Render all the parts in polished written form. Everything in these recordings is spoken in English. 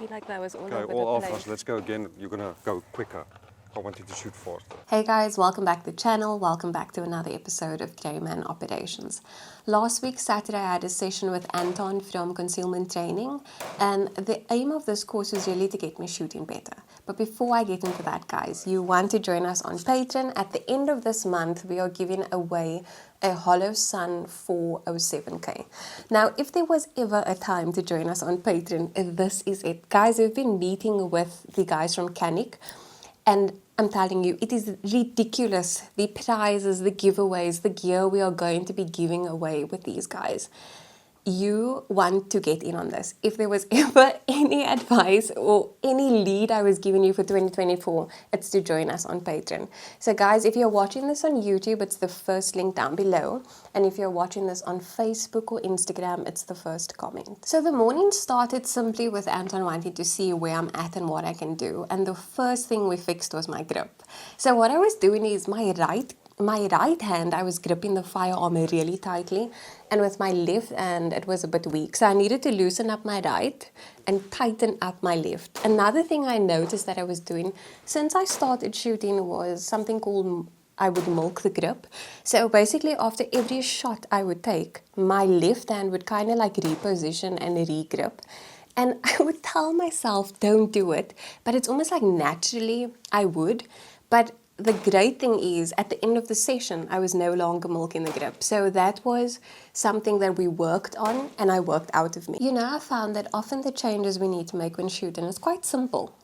feel like that was all Okay, over the all place. off us. Let's go again. You're gonna go quicker. I wanted to shoot faster. Hey guys, welcome back to the channel. Welcome back to another episode of Greyman Operations. Last week, Saturday, I had a session with Anton from Concealment Training, and the aim of this course was really to get me shooting better. But before I get into that, guys, you want to join us on Patreon. At the end of this month, we are giving away a Hollow Sun 407K. Now, if there was ever a time to join us on Patreon, this is it. Guys, we've been meeting with the guys from Canic, and I'm telling you, it is ridiculous. The prizes, the giveaways, the gear we are going to be giving away with these guys. You want to get in on this. If there was ever any advice or any lead I was giving you for 2024, it's to join us on Patreon. So guys, if you're watching this on YouTube, it's the first link down below. And if you're watching this on Facebook or Instagram, it's the first comment. So the morning started simply with Anton wanting to see where I'm at and what I can do. And the first thing we fixed was my grip. So what I was doing is my right hand, I was gripping the firearm really tightly, and with my left hand, it was a bit weak. So I needed to loosen up my right and tighten up my left. Another thing I noticed that I was doing since I started shooting was something called, I would milk the grip. So basically after every shot I would take, my left hand would kind of like reposition and re-grip. And I would tell myself, don't do it. But it's almost like naturally I would. But the great thing is, at the end of the session, I was no longer milking the grip. So that was something that we worked on, and I worked out of me. You know, I found that often the changes we need to make when shooting is quite simple.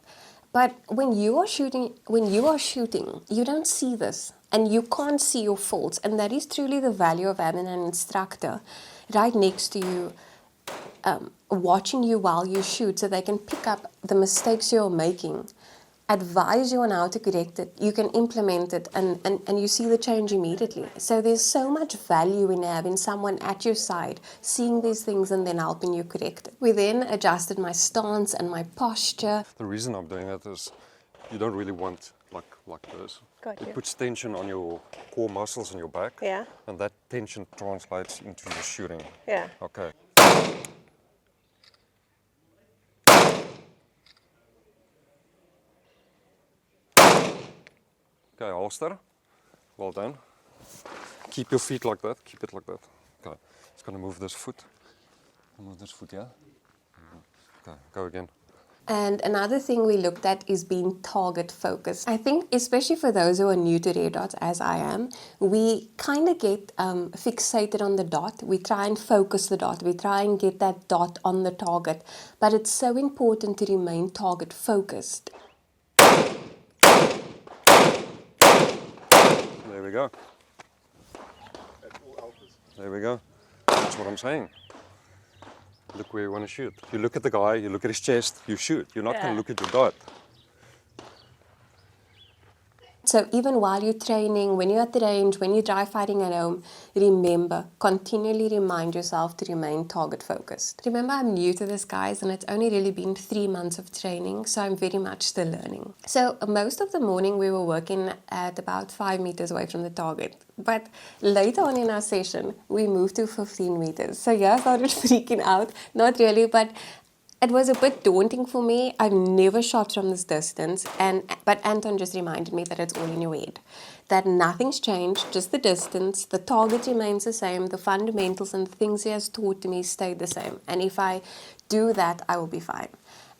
But when you are shooting, you don't see this, and you can't see your faults. And that is truly the value of having an instructor right next to you, watching you while you shoot, so they can pick up the mistakes you're making, advise you on how to correct it, you can implement it, and you see the change immediately. So there's so much value in having someone at your side, seeing these things and then helping you correct it. We then adjusted my stance and my posture. The reason I'm doing that is you don't really want like this. Got you. It puts tension on your core muscles in your back. Yeah. And that tension translates into your shooting. Yeah. Okay. Okay, holster. Well done. Keep your feet like that. Keep it like that. Okay. It's gonna move this foot. Move this foot, yeah? Okay, go again. And another thing we looked at is being target focused. I think especially for those who are new to red dots, as I am, we kind of get fixated on the dot. We try and focus the dot. We try and get that dot on the target. But it's so important to remain target focused. There we go. There we go. That's what I'm saying. Look where you want to shoot. You look at the guy, you look at his chest, you shoot. You're not going to look at your dot. So even while you're training, when you're at the range, when you're dry fighting at home, remember, continually remind yourself to remain target focused. Remember, I'm new to this, guys, and it's only really been 3 months of training, so I'm very much still learning. So most of the morning we were working at about 5 meters away from the target. But later on in our session, we moved to 15 meters. So yeah, I started freaking out. Not really, but it was a bit daunting for me. I've never shot from this distance, but Anton just reminded me that it's all in your head. That nothing's changed, just the distance, the target remains the same, the fundamentals and the things he has taught me stayed the same. And if I do that, I will be fine.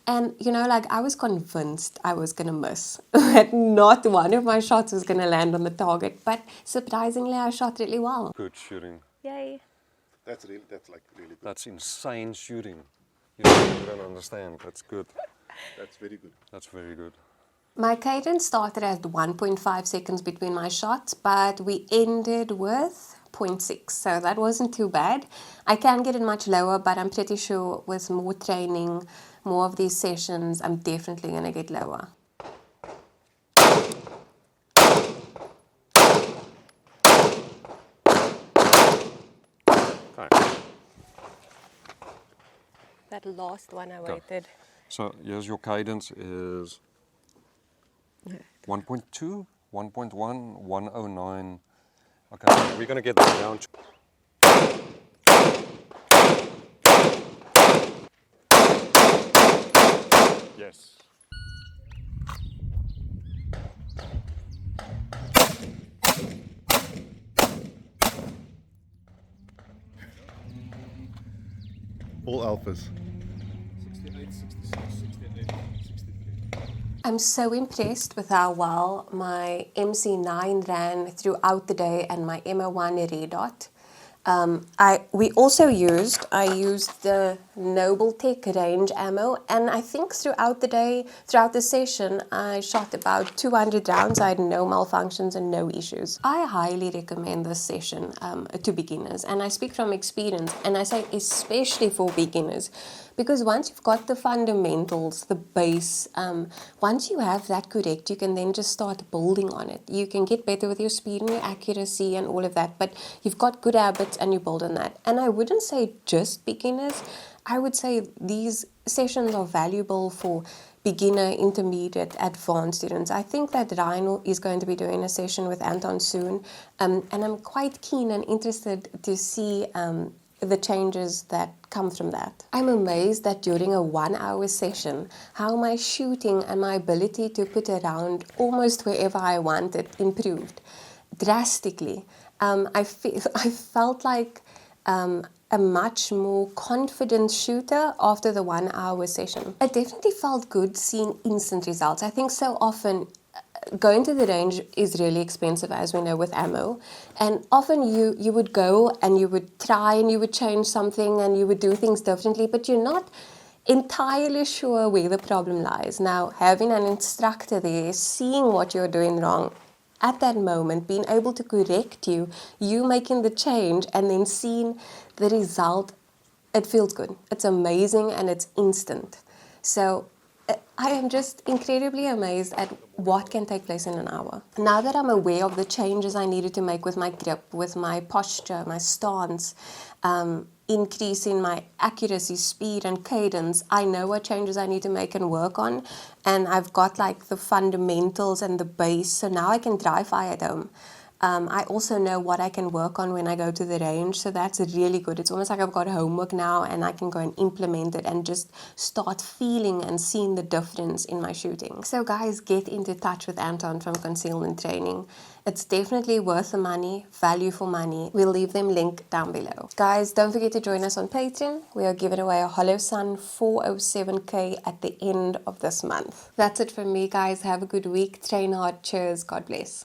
And, you know, like, I was convinced I was going to miss. That not one of my shots was going to land on the target. But surprisingly, I shot really well. Good shooting. Yay. That's really good. That's insane shooting. You don't understand. That's good. That's very good. That's very good. My cadence started at 1.5 seconds between my shots, but we ended with 0.6, so that wasn't too bad. I can get it much lower, but I'm pretty sure with more training, more of these sessions, I'm definitely going to get lower. Okay. That last one I waited. So here's your cadence is 1.2, 1.1, 109. Okay, we're going to get that down. Yes. All alphas. 68, 66, 68, 63. I'm so impressed with how well my MC9 ran throughout the day and my MO1 red dot. I used the Noble Tech range ammo, and I think throughout the session, I shot about 200 rounds. I had no malfunctions and no issues. I highly recommend this session to beginners, and I speak from experience, and I say especially for beginners, because once you've got the fundamentals, the base, once you have that correct, you can then just start building on it. You can get better with your speed and your accuracy and all of that, but you've got good habits and you build on that. And I wouldn't say just beginners. I would say these sessions are valuable for beginner, intermediate, advanced students. I think that Ryan is going to be doing a session with Anton soon, and I'm quite keen and interested to see the changes that come from that. I'm amazed that during a 1-hour session, how my shooting and my ability to put a round almost wherever I wanted improved drastically. I felt like a much more confident shooter after the 1-hour session. It definitely felt good seeing instant results. I think so often going to the range is really expensive, as we know, with ammo, and often you would go and you would try and you would change something and you would do things differently, but you're not entirely sure where the problem lies. Now, having an instructor there, seeing what you're doing wrong at that moment, being able to correct you, you making the change and then seeing the result, it feels good. It's amazing and it's instant. So I am just incredibly amazed at what can take place in an hour. Now that I'm aware of the changes I needed to make with my grip, with my posture, my stance, increasing my accuracy, speed and cadence, I know what changes I need to make and work on, and I've got like the fundamentals and the base, so now I can dry fire at home. I also know what I can work on when I go to the range, so that's really good. It's almost like I've got homework now and I can go and implement it and just start feeling and seeing the difference in my shooting. So guys, get into touch with Anton from Concealment Training. It's definitely worth the money, value for money. We'll leave them linked down below. Guys, don't forget to join us on Patreon. We are giving away a Holosun 407K at the end of this month. That's it from me, guys. Have a good week. Train hard. Cheers. God bless.